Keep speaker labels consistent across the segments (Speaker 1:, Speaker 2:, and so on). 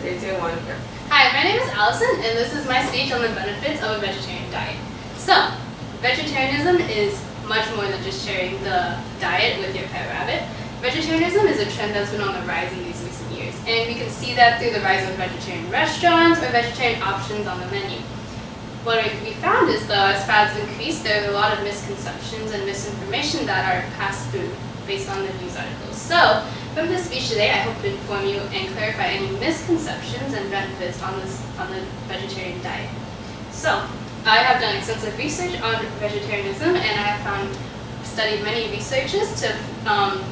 Speaker 1: 3, 2, 1, go.
Speaker 2: Hi, my name is Allison, and this is my speech on the benefits of a vegetarian diet. So, vegetarianism is much more than just sharing the diet with your pet rabbit. Vegetarianism is a trend that's been on the rise in these recent years, and we can see that through the rise of vegetarian restaurants or vegetarian options on the menu. What we found is, though, as fads increase, there are a lot of misconceptions and misinformation that are passed through based on the news articles. So, from this speech today, I hope to inform you and clarify any misconceptions and benefits on the vegetarian diet. So, I have done extensive research on vegetarianism, and I have studied many researches to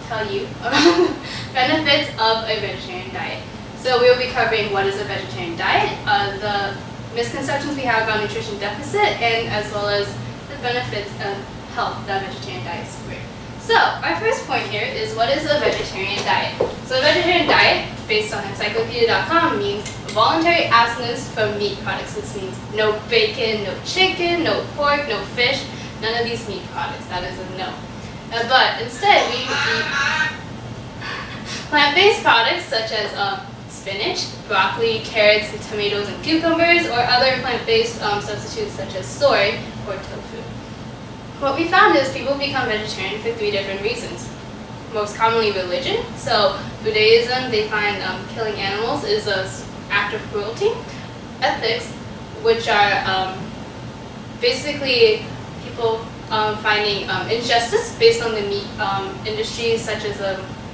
Speaker 2: tell you about the benefits of a vegetarian diet. So, we will be covering what is a vegetarian diet, the misconceptions we have about nutrition deficit, and as well as the benefits of health that vegetarian diets bring. So, our first point here is, what is a vegetarian diet? So, a vegetarian diet, based on encyclopedia.com, means voluntary abstinence from meat products. This means no bacon, no chicken, no pork, no fish, none of these meat products. That is a no. But instead, we eat plant-based products such as spinach, broccoli, carrots, tomatoes, and cucumbers, or other plant-based substitutes such as soy or tofu. What we found is people become vegetarian for 3 different reasons. Most commonly religion. So Buddhism, they find killing animals is an act of cruelty. Ethics, which are basically people finding injustice based on the meat industry, such as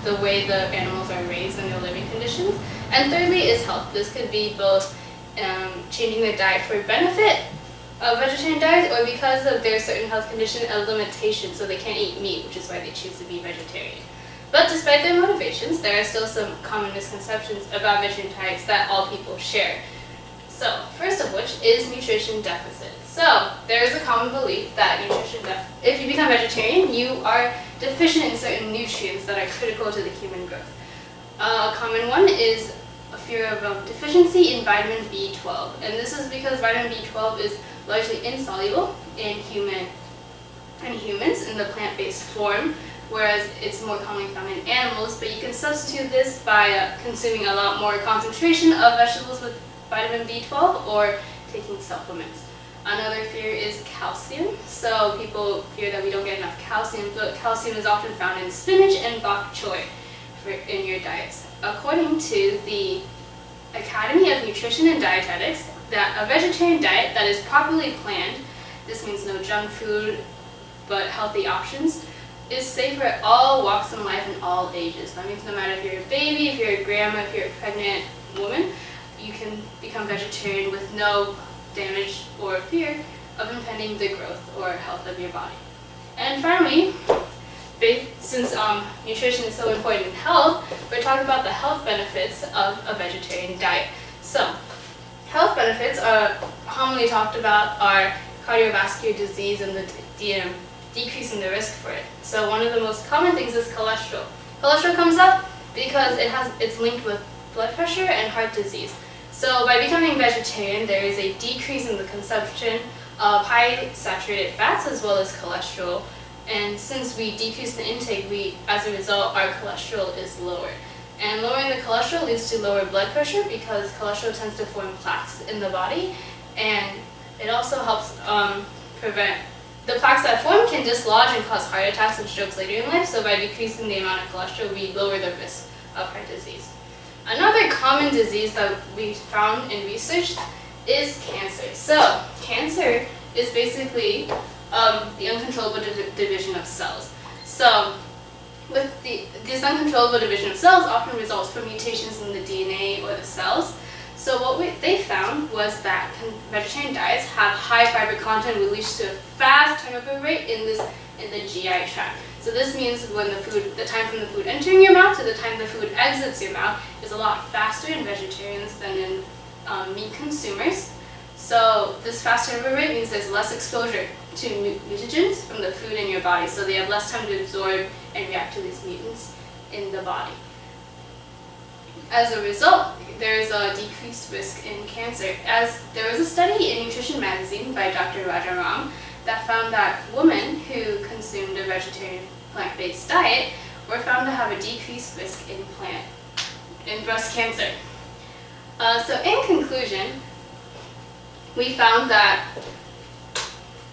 Speaker 2: the way the animals are raised and their living conditions. And thirdly is health. This could be both changing their diet for benefit of vegetarian diets, or because of their certain health condition, a limitation, so they can't eat meat, which is why they choose to be vegetarian. But despite their motivations, there are still some common misconceptions about vegetarian diets that all people share. So, first of which is nutrition deficit. So, there is a common belief that if you become vegetarian, you are deficient in certain nutrients that are critical to the human growth. A common one is a fear of deficiency in vitamin B12, and this is because vitamin B12 is largely insoluble in humans in the plant-based form, whereas it's more commonly found in animals. But you can substitute this by consuming a lot more concentration of vegetables with vitamin B12 or taking supplements. Another fear is calcium. So people fear that we don't get enough calcium, but calcium is often found in spinach and bok choy in your diets. According to the Academy of Nutrition and Dietetics, that a vegetarian diet that is properly planned, this means no junk food but healthy options, is safe for all walks in life and all ages. That means no matter if you're a baby, if you're a grandma, if you're a pregnant woman, you can become vegetarian with no damage or fear of impeding the growth or health of your body. And finally, since nutrition is so important in health, we're talking about the health benefits of a vegetarian diet. So, health benefits are commonly talked about are cardiovascular disease and the decreasing the risk for it. So one of the most common things is cholesterol. Cholesterol comes up because it's linked with blood pressure and heart disease. So by becoming vegetarian, there is a decrease in the consumption of high saturated fats as well as cholesterol. And since we decrease the intake, as a result, our cholesterol is lowered. And lowering the cholesterol leads to lower blood pressure because cholesterol tends to form plaques in the body, and it also helps prevent the plaques that form can dislodge and cause heart attacks and strokes later in life. So by decreasing the amount of cholesterol, we lower the risk of heart disease. Another common disease that we found in research is cancer. So cancer is basically the uncontrollable division of cells. So with this uncontrollable division of cells often results from mutations in the DNA or the cells. So what they found was that vegetarian diets have high fiber content, which leads to a fast turnover rate in the GI tract. So this means when the time from the food entering your mouth to the time the food exits your mouth is a lot faster in vegetarians than in meat consumers. So this fast turnover rate means there's less exposure to mutagens from the food in your body, so they have less time to absorb and react to these mutants in the body. As a result, there is a decreased risk in cancer. As there was a study in Nutrition Magazine by Dr. Rajaram that found that women who consumed a vegetarian plant-based diet were found to have a decreased risk in breast cancer. So in conclusion, we found that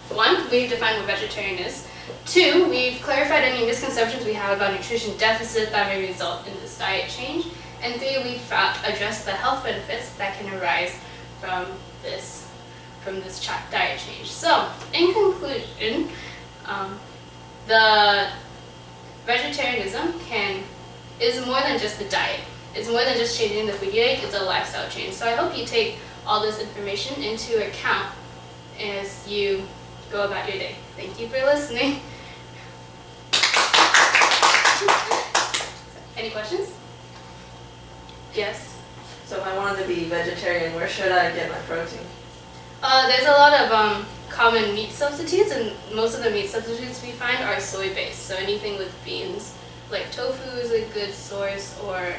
Speaker 2: 1, we've defined what vegetarian is. 2, we've clarified any misconceptions we have about nutrition deficit that may result in this diet change. And 3, we've addressed the health benefits that can arise from this diet change. So, in conclusion, the vegetarianism is more than just a diet. It's more than just changing the food you eat, it's a lifestyle change. So I hope you take all this information into account as you go about your day. Thank you for listening. Any questions? Yes?
Speaker 1: So if I wanted to be vegetarian, where should I get my protein?
Speaker 2: There's a lot of common meat substitutes, and most of the meat substitutes we find are soy-based. So anything with beans, like tofu is a good source, or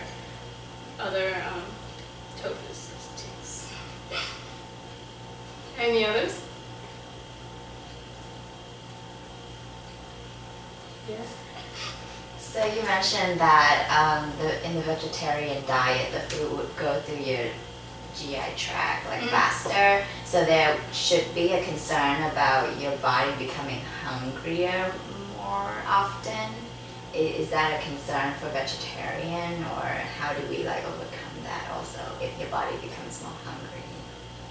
Speaker 2: other tofu substitutes. Any others? Yes?
Speaker 3: So you mentioned that in the vegetarian diet, the food would go through your GI tract faster. So there should be a concern about your body becoming hungrier more often. Is that a concern for vegetarian, or how do we overcome that also if your body becomes more hungry?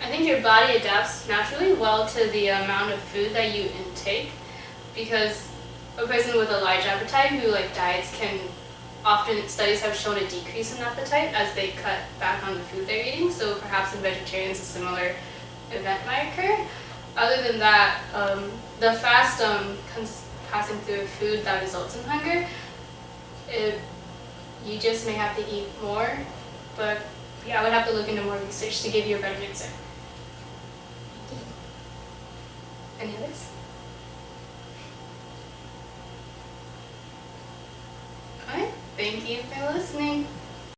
Speaker 2: I think your body adapts naturally well to the amount of food that you intake, because a person with a large appetite who diets can often, studies have shown a decrease in appetite as they cut back on the food they're eating. So perhaps in vegetarians a similar event might occur. Other than that, the fast passing through food that results in hunger, you just may have to eat more. But yeah, I would have to look into more research to give you a better answer. Any others? Alright, thank you for listening.